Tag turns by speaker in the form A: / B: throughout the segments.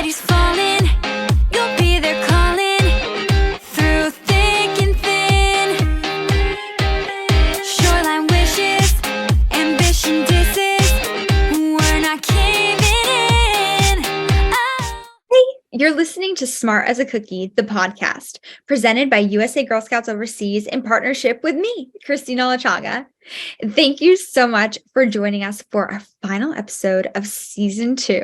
A: Everybody's falling, you'll be there calling through thick and thin. Shoreline wishes, ambition disses, we're not caving in. Oh.
B: Hey, you're listening to Smart as a Cookie, the podcast, presented by USA Girl Scouts Overseas in partnership with me, Kristina Lachaga. Thank you so much for joining us for our final episode of season 2.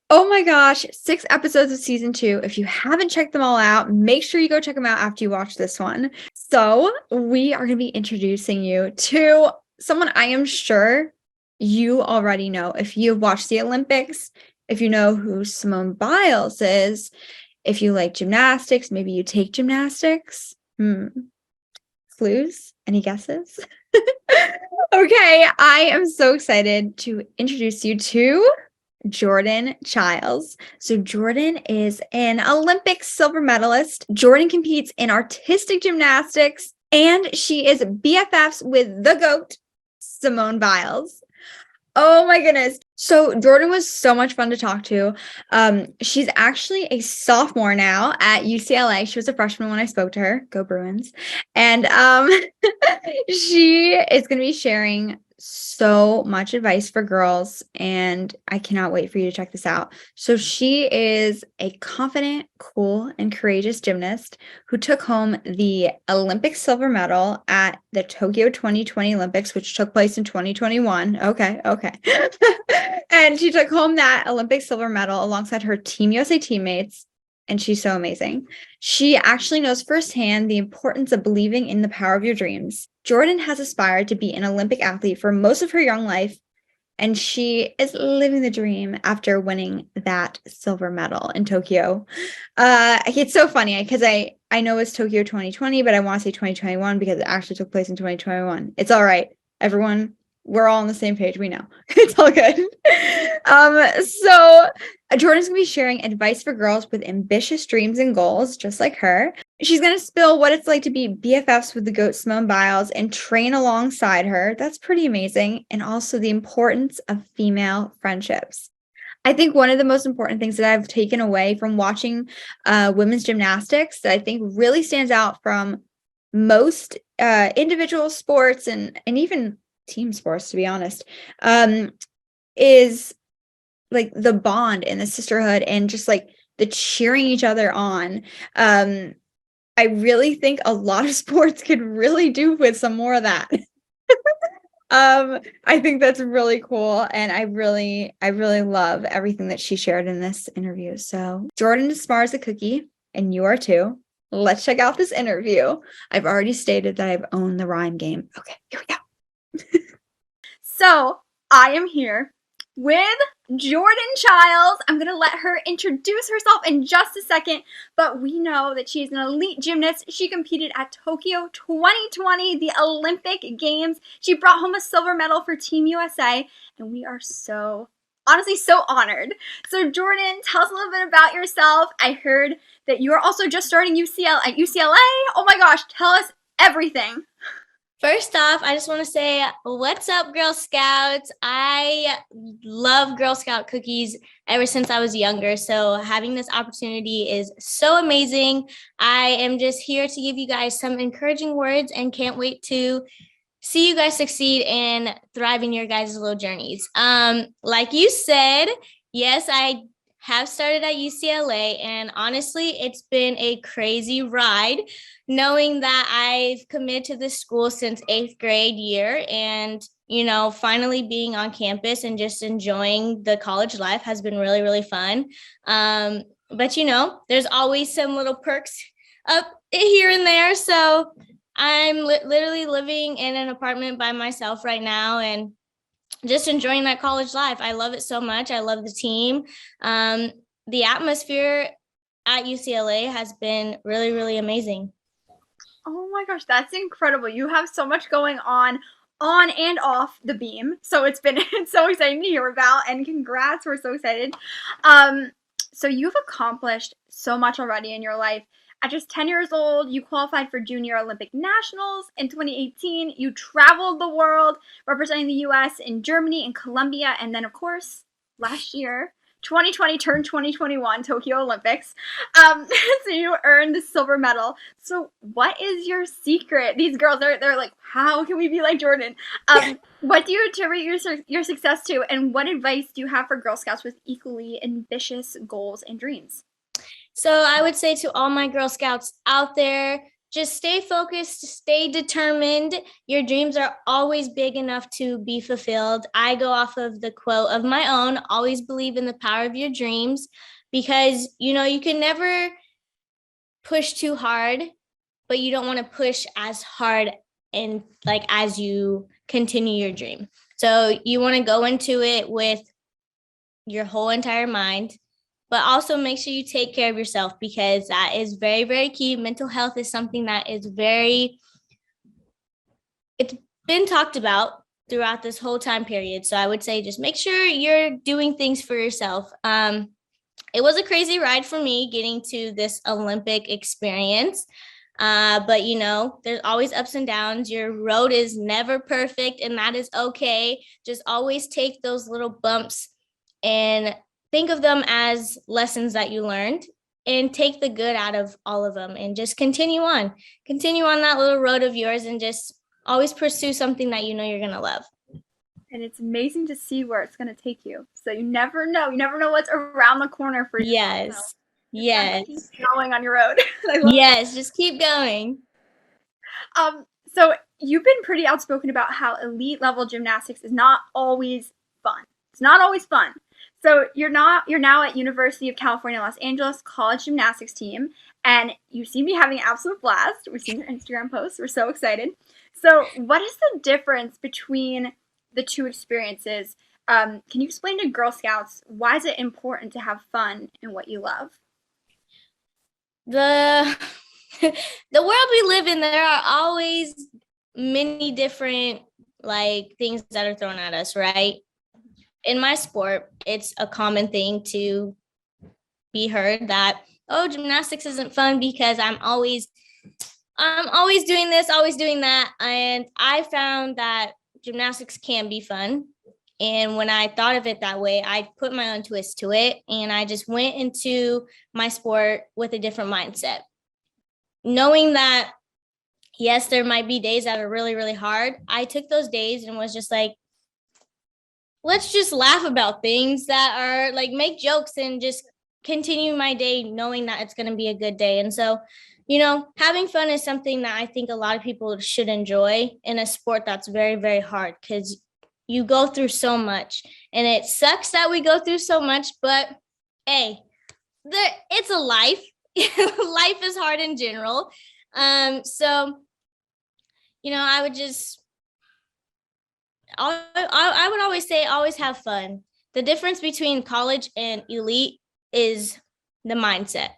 B: Oh my gosh, 6 episodes of season 2. If you haven't checked them all out, make sure you go check them out after you watch this one. So we are going to be introducing you to someone I am sure you already know. If you've watched the Olympics, if you know who Simone Biles is, if you like gymnastics, maybe you take gymnastics. Clues? Any guesses? Okay, I am so excited to introduce you to Jordan Chiles. So Jordan is an Olympic silver medalist. Jordan competes in artistic gymnastics, and she is BFFs with the GOAT, Simone Biles. Oh my goodness. So Jordan was so much fun to talk to. She's actually a sophomore now at UCLA. She was a freshman when I spoke to her. Go Bruins. And she is going to be sharing so much advice for girls, and I cannot wait for you to check this out. So she is a confident, cool, and courageous gymnast who took home the Olympic silver medal at the Tokyo 2020 Olympics, which took place in 2021. Okay. And she took home that Olympic silver medal alongside her Team USA teammates, and she's so amazing. She actually knows firsthand the importance of believing in the power of your dreams. Jordan has aspired to be an Olympic athlete for most of her young life, and she is living the dream after winning that silver medal in Tokyo. It's so funny because I know it's Tokyo 2020, but I want to say 2021 because it actually took place in 2021. It's all right, everyone. We're all on the same page. We know. It's all good. So Jordan's going to be sharing advice for girls with ambitious dreams and goals, just like her. She's going to spill what it's like to be BFFs with the GOAT Simone Biles and train alongside her. That's pretty amazing. And also the importance of female friendships. I think one of the most important things that I've taken away from watching women's gymnastics that I think really stands out from most individual sports and even team sports, to be honest, is like the bond and the sisterhood and just like the cheering each other on. I really think a lot of sports could really do with some more of that. I think that's really cool, and I really love everything that she shared in this interview. So Jordan is smart as a cookie, and you are too. Let's check out this interview. I've already stated that I've owned the rhyme game. Okay, here we go. So I am here with Jordan Chiles. I'm going to let her introduce herself in just a second, but we know that she is an elite gymnast. She competed at Tokyo 2020, the Olympic Games. She brought home a silver medal for Team USA, and we are honestly so honored. So Jordan, tell us a little bit about yourself. I heard that you are also just starting at UCLA. Oh my gosh, tell us everything.
C: First off, I just want to say, what's up, Girl Scouts? I love Girl Scout cookies ever since I was younger, so having this opportunity is so amazing. I am just here to give you guys some encouraging words and can't wait to see you guys succeed and thrive in your guys' little journeys. Like you said, yes, I have started at UCLA, and honestly, it's been a crazy ride knowing that I've committed to this school since 8th grade year, and, finally being on campus and just enjoying the college life has been really, really fun. But, there's always some little perks up here and there. So I'm literally living in an apartment by myself right now and just enjoying that college life. I love it so much. I love the team. The atmosphere at UCLA has been really, really amazing.
B: Oh my gosh, that's incredible. You have so much going on and off the beam. So it's so exciting to hear about, and congrats. We're so excited. So you've accomplished so much already in your life. At just 10 years old, you qualified for Junior Olympic Nationals. In 2018, you traveled the world representing the U.S. in Germany and Colombia. And then, of course, last year, 2020 turned 2021 Tokyo Olympics. So you earned the silver medal. So what is your secret? These girls they're like, how can we be like Jordan? What do you attribute your success to, and what advice do you have for Girl Scouts with equally ambitious goals and dreams?
C: So I would say to all my Girl Scouts out there, just stay focused, stay determined. Your dreams are always big enough to be fulfilled. I go off of the quote of my own, always believe in the power of your dreams, because, you can never push too hard, but you don't want to push as hard and as you continue your dream. So you want to go into it with your whole entire mind, but also make sure you take care of yourself, because that is very, very key. Mental health is something that is it's been talked about throughout this whole time period. So I would say just make sure you're doing things for yourself. It was a crazy ride for me getting to this Olympic experience. But there's always ups and downs. Your road is never perfect, and that is okay. Just always take those little bumps and think of them as lessons that you learned, and take the good out of all of them, and just continue on that little road of yours, and just always pursue something that you're going to love.
B: And it's amazing to see where it's going to take you. So you never know what's around the corner for you.
C: Yes. Yes.
B: Keep going on your road.
C: Yes, just keep going.
B: So you've been pretty outspoken about how elite level gymnastics is not always fun. It's not always fun. So you're now at University of California, Los Angeles college gymnastics team, and you seem to be having an absolute blast. We've seen your Instagram posts. We're so excited. So what is the difference between the two experiences? Can you explain to Girl Scouts why is it important to have fun in what you love?
C: The world we live in, there are always many different things that are thrown at us, right? In my sport, it's a common thing to be heard that, oh, gymnastics isn't fun because I'm always doing this, always doing that. And I found that gymnastics can be fun. And when I thought of it that way, I put my own twist to it, and I just went into my sport with a different mindset, knowing that, yes, there might be days that are really, really hard. I took those days and was just like, let's just laugh about things that are make jokes, and just continue my day knowing that it's going to be a good day. And so, having fun is something that I think a lot of people should enjoy in a sport that's very, very hard, because you go through so much, and it sucks that we go through so much, but hey, it's a life. Life is hard in general. So, I would just, I would always say, always have fun. The difference between college and elite is the mindset.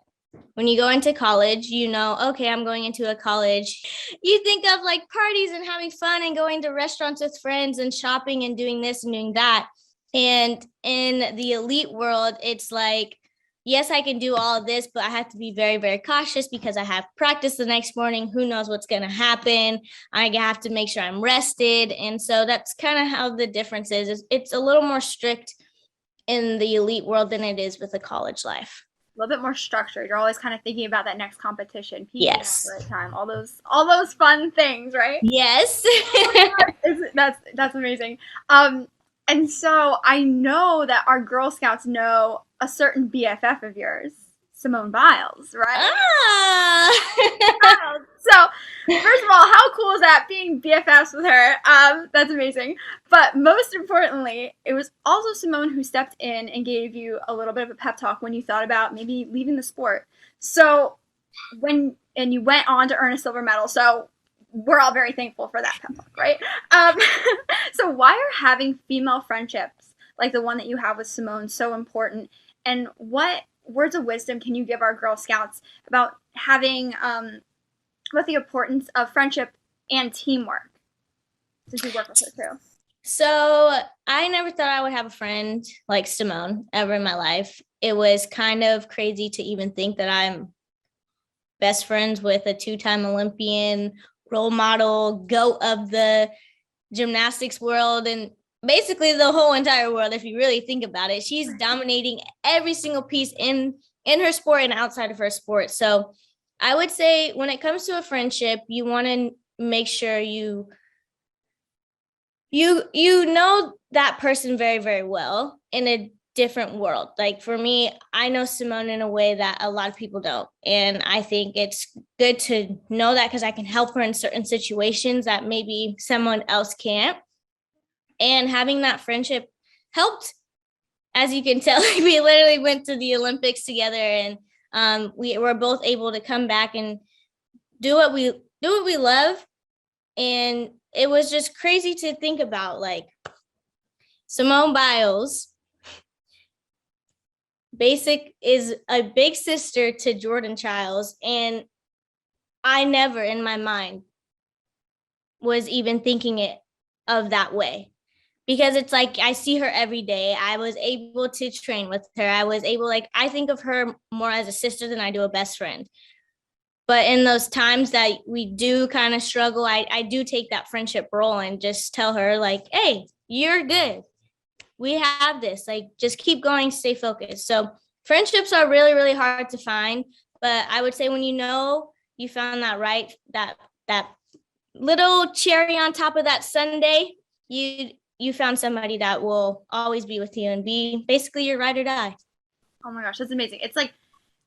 C: When you go into college, okay, I'm going into a college. You think of parties and having fun and going to restaurants with friends and shopping and doing this and doing that. And in the elite world, it's yes, I can do all of this, but I have to be very, very cautious because I have practice the next morning. Who knows what's going to happen? I have to make sure I'm rested. And so that's kind of how the difference is. It's a little more strict in the elite world than it is with the college life.
B: A little bit more structured. You're always kind of thinking about that next competition,
C: yes,
B: at the right time, all those fun things, right?
C: Yes.
B: That's amazing. And so I know that our Girl Scouts know a certain BFF of yours, Simone Biles, right? So, first of all, how cool is that, being BFFs with her? That's amazing. But most importantly, it was also Simone who stepped in and gave you a little bit of a pep talk when you thought about maybe leaving the sport. So, and you went on to earn a silver medal. So, we're all very thankful for that pep talk, right? So, why are having female friendships like the one that you have with Simone so important? And what words of wisdom can you give our Girl Scouts about having about the importance of friendship and teamwork, since you work with her too?
C: So I never thought I would have a friend like Simone ever in my life. It was kind of crazy to even think that I'm best friends with a 2-time Olympian, role model, GOAT of the gymnastics world. And basically the whole entire world, if you really think about it. She's dominating every single piece in her sport and outside of her sport. So I would say when it comes to a friendship, you want to make sure you know that person very, very well in a different world. Like for me, I know Simone in a way that a lot of people don't. And I think it's good to know that because I can help her in certain situations that maybe someone else can't. And having that friendship helped, as you can tell. We literally went to the Olympics together, and we were both able to come back and do what we love. And it was just crazy to think about, like, Simone Biles is a big sister to Jordan Chiles, and I never in my mind was even thinking it of that way, because it's like I see her every day. I was able to train with her. I think of her more as a sister than I do a best friend. But in those times that we do kind of struggle, I do take that friendship role and just tell her, like, hey, you're good. We have this. Like, just keep going, stay focused. So friendships are really, really hard to find. But I would say when you know you found that little cherry on top of that sundae, you found somebody that will always be with you and be basically your ride or die.
B: Oh my gosh, that's amazing. It's like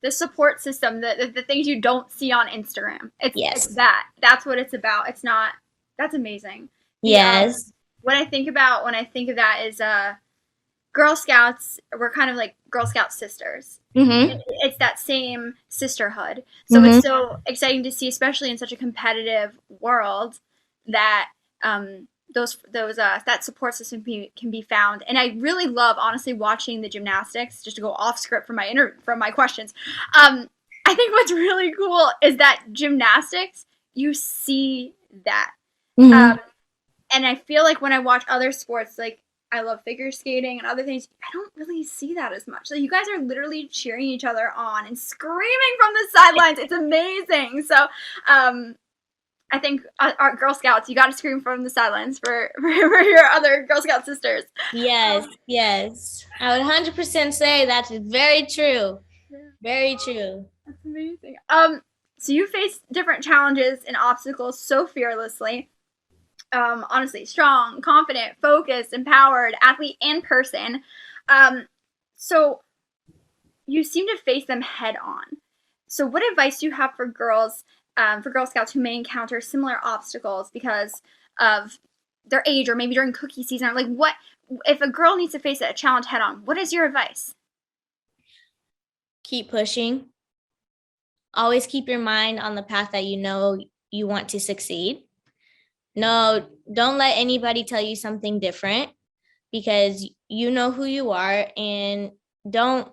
B: the support system, the things you don't see on Instagram. It's that. That's what it's about. It's not. That's amazing.
C: Yes.
B: What I think about when I think of that is Girl Scouts. We're kind of like Girl Scout sisters.
C: Mm-hmm.
B: It's that same sisterhood. So it's so exciting to see, especially in such a competitive world, that that support system can be found. And I really love, honestly, watching the gymnastics. Just to go off script from my questions, I think what's really cool is that gymnastics, you see that. And I feel like when I watch other sports, like I love figure skating and other things, I don't really see that as much. So you guys are literally cheering each other on and screaming from the sidelines. It's amazing. So I think our Girl Scouts, you got to scream from the sidelines for your other Girl Scout sisters.
C: Yes. I would 100% say that's very true. Very true.
B: That's amazing. So you face different challenges and obstacles so fearlessly. Honestly, strong, confident, focused, empowered, athlete, and person. So you seem to face them head on. So what advice do you have for Girl Scouts who may encounter similar obstacles because of their age or maybe during cookie season? Like, what if a girl needs to face a challenge head on? What is your advice?
C: Keep pushing. Always keep your mind on the path that you know you want to succeed. No, don't let anybody tell you something different, because you know who you are, and don't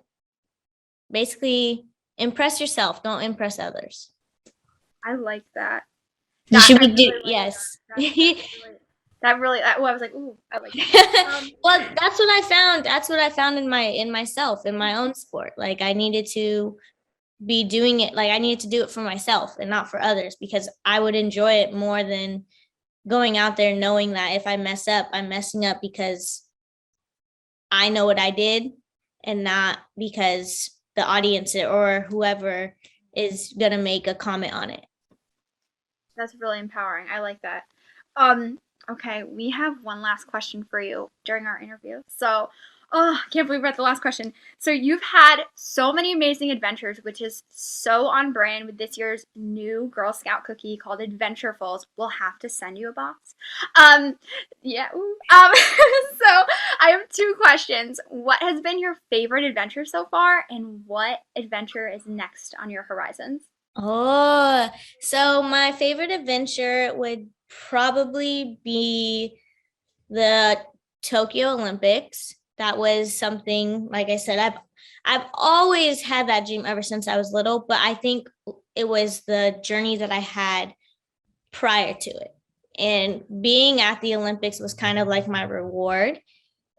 C: basically impress yourself. Don't impress others.
B: I like that.
C: Yes.
B: I was like, ooh, I like that.
C: Well, that's what I found. That's what I found in myself, in my own sport. Like, I needed to be doing it. Like, I needed to do it for myself and not for others, because I would enjoy it more than going out there knowing that if I mess up, I'm messing up because I know what I did and not because the audience or whoever is going to make a comment on it.
B: That's really empowering. I like that. Okay, we have one last question for you during our interview. So, I can't believe we're at the last question. So you've had so many amazing adventures, which is so on brand with this year's new Girl Scout cookie called Adventurefuls. We'll have to send you a box. Yeah. So I have two questions. What has been your favorite adventure so far, and what adventure is next on your horizons?
C: Oh, so my favorite adventure would probably be the Tokyo Olympics. That was something, like I said, I've always had that dream ever since I was little, but I think it was the journey that I had prior to it. And being at the Olympics was kind of like my reward.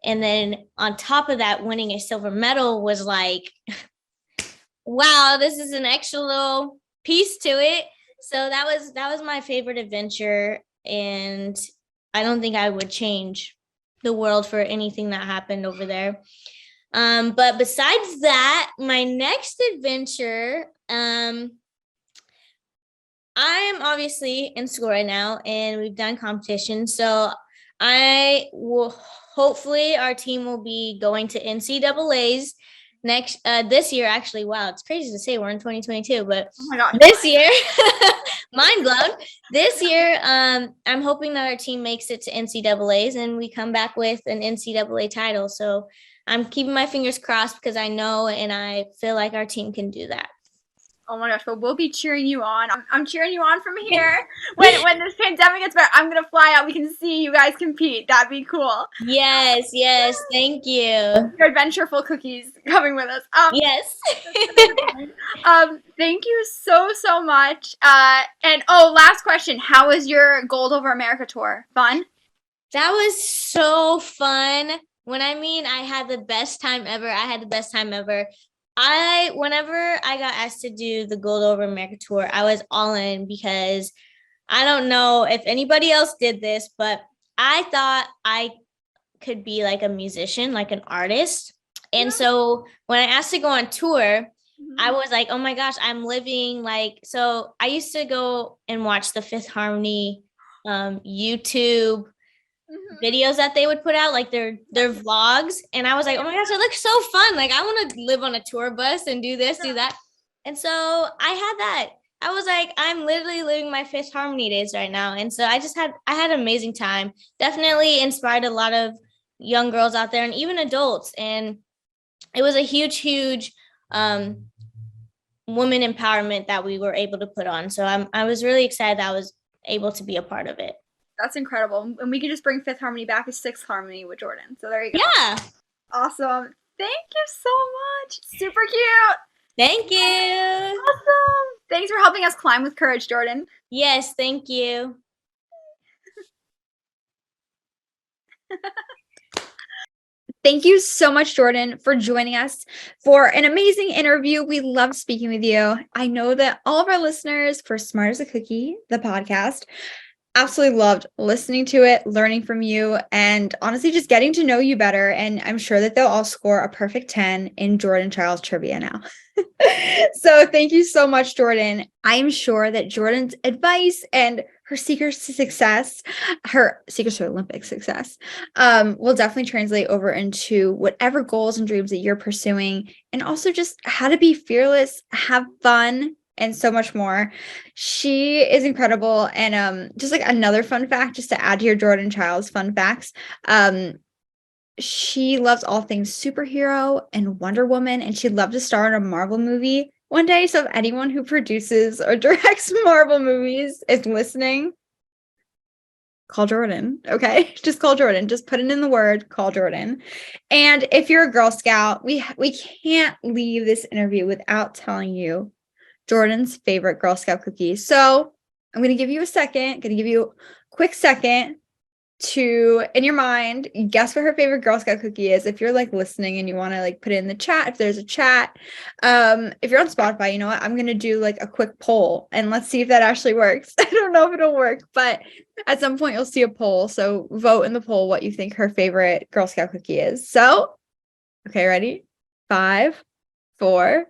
C: And then on top of that, winning a silver medal was like, wow, this is an extra little piece to it. So that was my favorite adventure, and I don't think I would change the world for anything that happened over there. But besides that, my next adventure, I am obviously in school right now and we've done competition. So I will hopefully our team will be going to NCAAs this year. Actually, wow, it's crazy to say we're in 2022, but
B: Oh my God.
C: this year, mind blown. This year, I'm hoping that our team makes it to NCAAs and we come back with an NCAA title. So I'm keeping my fingers crossed because I know and I feel like our team can do that.
B: Oh my gosh, well, we'll be cheering you on. I'm cheering you on from here. When this pandemic gets better, I'm gonna fly out. We can see you guys compete. That'd be cool.
C: Yes, thank you.
B: Your adventureful cookies coming with us.
C: Yes.
B: Thank you so much. And last question. How was your Gold Over America tour? Fun?
C: That was so fun. When I mean I had the best time ever, I had the best time ever. Whenever I got asked to do the Gold Over America tour, I was all in because I don't know if anybody else did this, but I thought I could be like a musician, like an artist. And so when I asked to go on tour, I was like, oh my gosh, I'm living so I used to go and watch the Fifth Harmony YouTube videos that they would put out, like their vlogs. And I was like, oh my gosh, it looks so fun. Like I want to live on a tour bus and do this, do that. And so I had that. I was like, I'm literally living my Fifth Harmony days right now. And so I had an amazing time. Definitely inspired a lot of young girls out there and even adults. And it was a huge woman empowerment that we were able to put on. So I was really excited that I was able to be a part of it.
B: That's incredible. And we can just bring Fifth Harmony back as Sixth Harmony with Jordan. So there you go.
C: Yeah.
B: Awesome. Thank you so much. Super cute.
C: Thank you.
B: Awesome. Thanks for helping us climb with courage, Jordan.
C: Yes, thank you.
B: Thank you so much, Jordan, for joining us for an amazing interview. We loved speaking with you. I know that all of our listeners for Smart as a Cookie, the podcast, absolutely loved listening to it, learning from you, and honestly just getting to know you better. And I'm sure that they'll all score a perfect 10 in Jordan Chiles trivia now. So thank you so much, Jordan. I'm sure that Jordan's advice and her secrets to success, her secrets to Olympic success, will definitely translate over into whatever goals and dreams that you're pursuing, and also just how to be fearless, have fun, and so much more. She is incredible. And just like another fun fact, just to add to your Jordan Chiles fun facts, she loves all things superhero and Wonder Woman, and she'd love to star in a Marvel movie one day. So if anyone who produces or directs Marvel movies is listening, call Jordan, okay? Just call Jordan. Just put it in the word, call Jordan. And if you're a Girl Scout, we can't leave this interview without telling you Jordan's favorite Girl Scout cookie. So I'm going to give you a quick second to, in your mind, guess what her favorite Girl Scout cookie is. If you're like listening and you want to like put it in the chat, if there's a chat, if you're on Spotify, you know what, I'm going to do like a quick poll and let's see if that actually works. I don't know if it'll work, but at some point you'll see a poll. So vote in the poll what you think her favorite Girl Scout cookie is. So, okay, ready? 5, 4,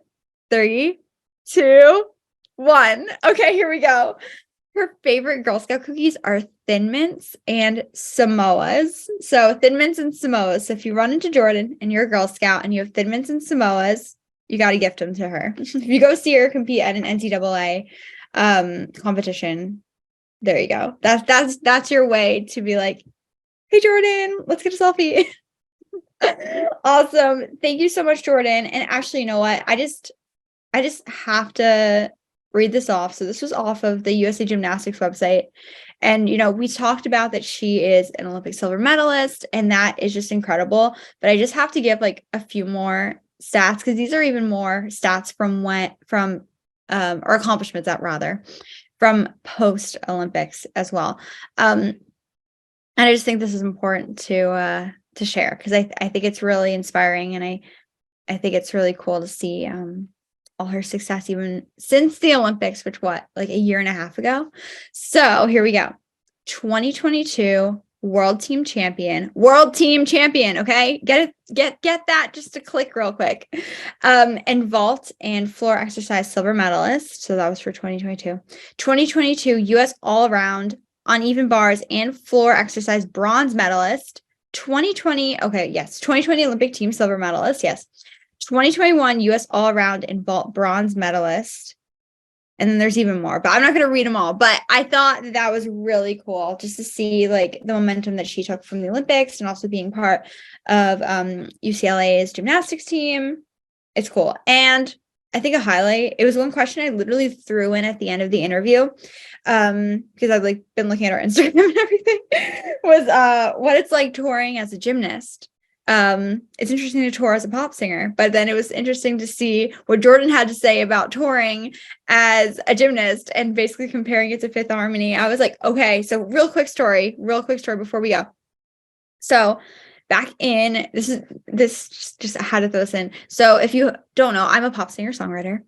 B: 3, 2, 1. Okay, here we go. Her favorite Girl Scout cookies are Thin Mints and Samoas. So Thin Mints and Samoas. So if you run into Jordan and you're a Girl Scout and you have Thin Mints and Samoas, you got to gift them to her. If you go see her compete at an NCAA competition, there you go. That's your way to be like, hey Jordan, let's get a selfie. Awesome. Thank you so much, Jordan. And actually, you know what? I just have to read this off. So this was off of the USA Gymnastics website. And, you know, we talked about that she is an Olympic silver medalist, and that is just incredible. But I just have to give like a few more stats, because these are even more stats or accomplishments from post Olympics as well. And I just think this is important to share, because I think it's really inspiring, and I think it's really cool to see all her success even since the Olympics, which like a year and a half ago. So here we go. 2022 world team champion. Okay. Get that just to click real quick. And vault and floor exercise silver medalist. So that was for 2022. 2022 US all around uneven bars and floor exercise bronze medalist. 2020. Okay. Yes. 2020 Olympic team silver medalist. Yes. 2021 US all around and vault bronze medalist. And then there's even more, but I'm not going to read them all. But I thought that was really cool just to see like the momentum that she took from the Olympics and also being part of UCLA's gymnastics team. It's cool. And I think a highlight, it was one question I literally threw in at the end of the interview, because I've like been looking at our Instagram and everything, was what it's like touring as a gymnast. It's interesting to tour as a pop singer, but then it was interesting to see what Jordan had to say about touring as a gymnast and basically comparing it to Fifth Harmony. I was like, okay, so real quick story before we go. So back in, this just I had to throw this in. So if you don't know, I'm a pop singer songwriter,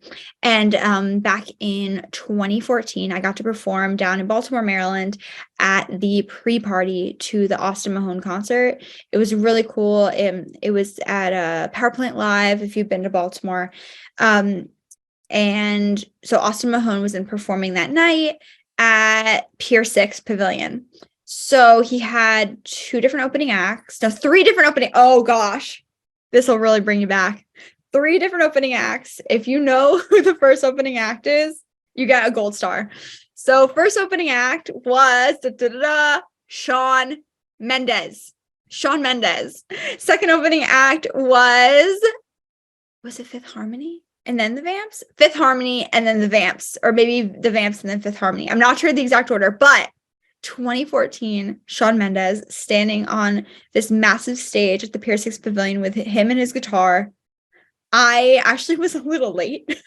B: and back in 2014, I got to perform down in Baltimore, Maryland, at the pre-party to the Austin Mahone concert. It was really cool. It was at a Power Plant Live. If you've been to Baltimore, and so Austin Mahone was in performing that night at Pier 6 Pavilion. So he had three different opening. Oh gosh, this will really bring you back. 3 different opening acts. If you know who the first opening act is, you get a gold star. So first opening act was Shawn Mendes. Second opening act was it Fifth Harmony? And then the Vamps? Fifth Harmony and then the Vamps, or maybe the Vamps and then Fifth Harmony. I'm not sure the exact order, but 2014, Shawn Mendes standing on this massive stage at the Pier 6 Pavilion with him and his guitar. I actually was a little late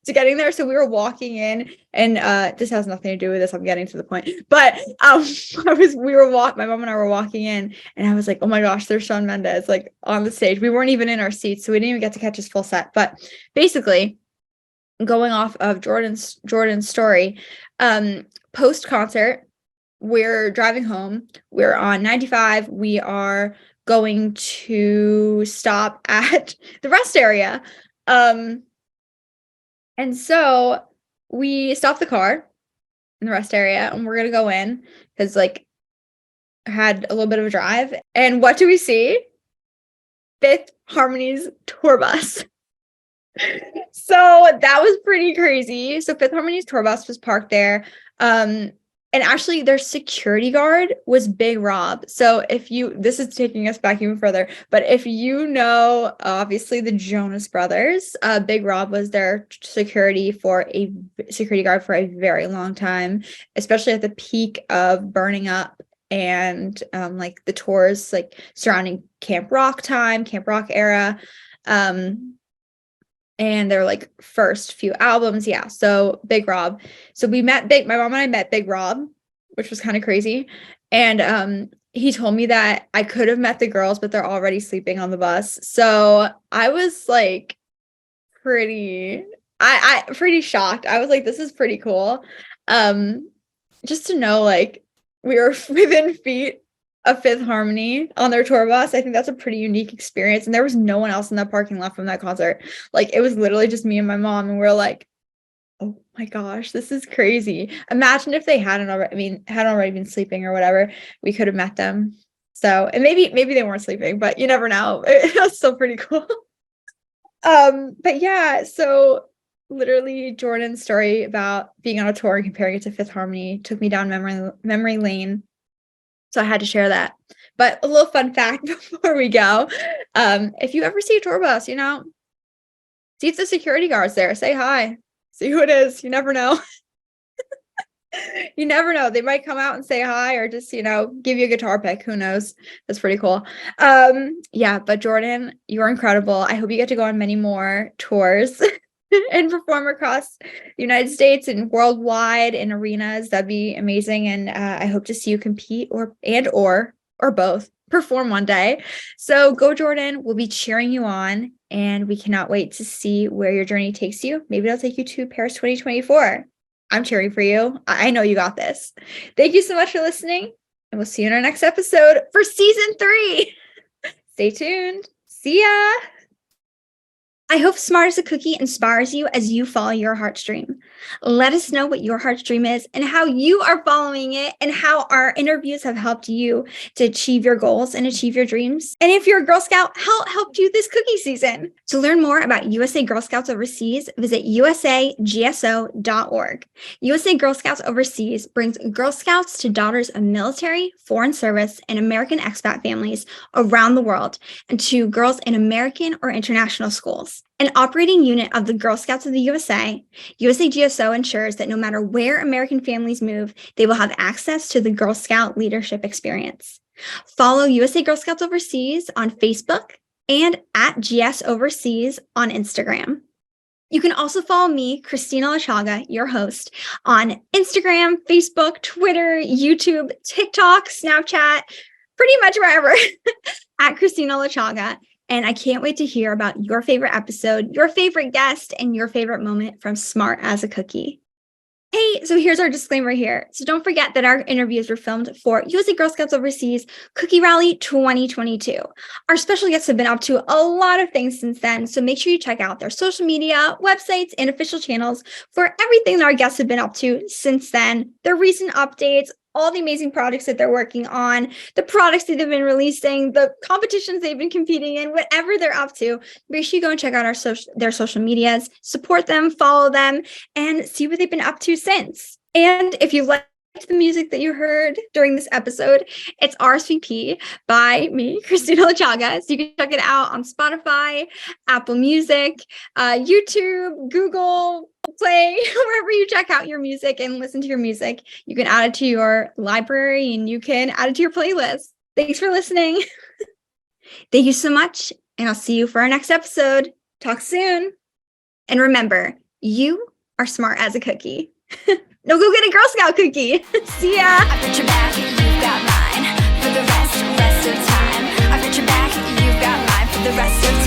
B: to getting there, so we were walking in, and this has nothing to do with this. I'm getting to the point, but my mom and I were walking in, and I was like, oh my gosh, there's Shawn Mendes like on the stage. We weren't even in our seats, so we didn't even get to catch his full set. But basically, going off of Jordan's story, post concert, we're driving home. We're on 95. We are going to stop at the rest area. And so we stop the car in the rest area, and we're going to go in because like I had a little bit of a drive. And what do we see? Fifth Harmony's tour bus. So that was pretty crazy. So Fifth Harmony's tour bus was parked there. And actually their security guard was Big Rob. So this is taking us back even further, but if you know, obviously the Jonas Brothers, Big Rob was their security guard for a very long time, especially at the peak of Burning Up and like the tours like surrounding Camp Rock era. And their like first few albums. Yeah. So Big Rob. So my mom and I met Big Rob, which was kind of crazy. And he told me that I could have met the girls, but they're already sleeping on the bus. So I was like pretty shocked. I was like, this is pretty cool. Just to know like we were within feet of Fifth Harmony on their tour bus. I think that's a pretty unique experience. And there was no one else in that parking lot from that concert. Like it was literally just me and my mom, and we're like, oh my gosh, this is crazy. Imagine if they hadn't already been sleeping or whatever, we could have met them. So, and maybe they weren't sleeping, but you never know. It was still pretty cool. But yeah, so literally Jordan's story about being on a tour and comparing it to Fifth Harmony took me down memory lane. So I had to share that. But a little fun fact before we go. If you ever see a tour bus, see if the security guard's there, say hi. See who it is. You never know. You never know. They might come out and say hi or just, give you a guitar pick. Who knows? That's pretty cool. Yeah, but Jordan, you're incredible. I hope you get to go on many more tours and perform across the United States and worldwide in arenas. That'd be amazing. And I hope to see you compete or both perform one day. So go, Jordan. We'll be cheering you on, and we cannot wait to see where your journey takes you. Maybe it'll take you to Paris 2024. I'm cheering for you. I know you got this. Thank you so much for listening. And we'll see you in our next episode for season 3. Stay tuned. See ya. I hope Smart as a Cookie inspires you as you follow your heart's dream. Let us know what your heart's dream is and how you are following it and how our interviews have helped you to achieve your goals and achieve your dreams. And if you're a Girl Scout, how it helped you this cookie season. To learn more about USA Girl Scouts Overseas, visit usagso.org. USA Girl Scouts Overseas brings Girl Scouts to daughters of military, foreign service, and American expat families around the world and to girls in American or international schools. An operating unit of the Girl Scouts of the USA, USAGSO ensures that no matter where American families move, they will have access to the Girl Scout leadership experience. Follow USA Girl Scouts Overseas on Facebook and at GS Overseas on Instagram. You can also follow me, Kristina Lachaga, your host, on Instagram, Facebook, Twitter, YouTube, TikTok, Snapchat, pretty much wherever, at Kristina Lachaga. And I can't wait to hear about your favorite episode, your favorite guest, and your favorite moment from Smart as a Cookie. Hey, so here's our disclaimer here. So don't forget that our interviews were filmed for USA Girl Scouts Overseas Cookie Rally 2022. Our special guests have been up to a lot of things since then, so make sure you check out their social media, websites, and official channels for everything that our guests have been up to since then, their recent updates, all the amazing projects that they're working on, the products that they've been releasing, the competitions they've been competing in, whatever they're up to. Make sure you go and check out their social medias, support them, follow them, and see what they've been up to since. And if you liked the music that you heard during this episode, it's RSVP by me, Kristina Lachaga. So you can check it out on Spotify, Apple Music, YouTube, Google Play, wherever you check out your music and listen to your music. You can add it to your library and you can add it to your playlist. Thanks for listening. Thank you so much. And I'll see you for our next episode. Talk soon. And remember, you are smart as a cookie. No, go get a Girl Scout cookie. See ya.
A: I've got your back, you've got mine for the rest of time. I've got your back, you've got mine for the rest of time.